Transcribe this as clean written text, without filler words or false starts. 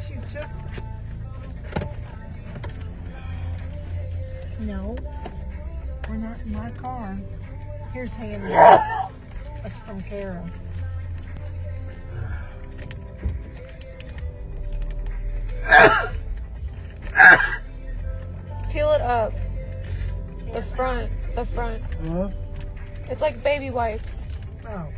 She took. No, we're not in my car. Here's Hannah. That's from Kara. Peel it up. The front. The front. Huh? It's like baby wipes. Oh.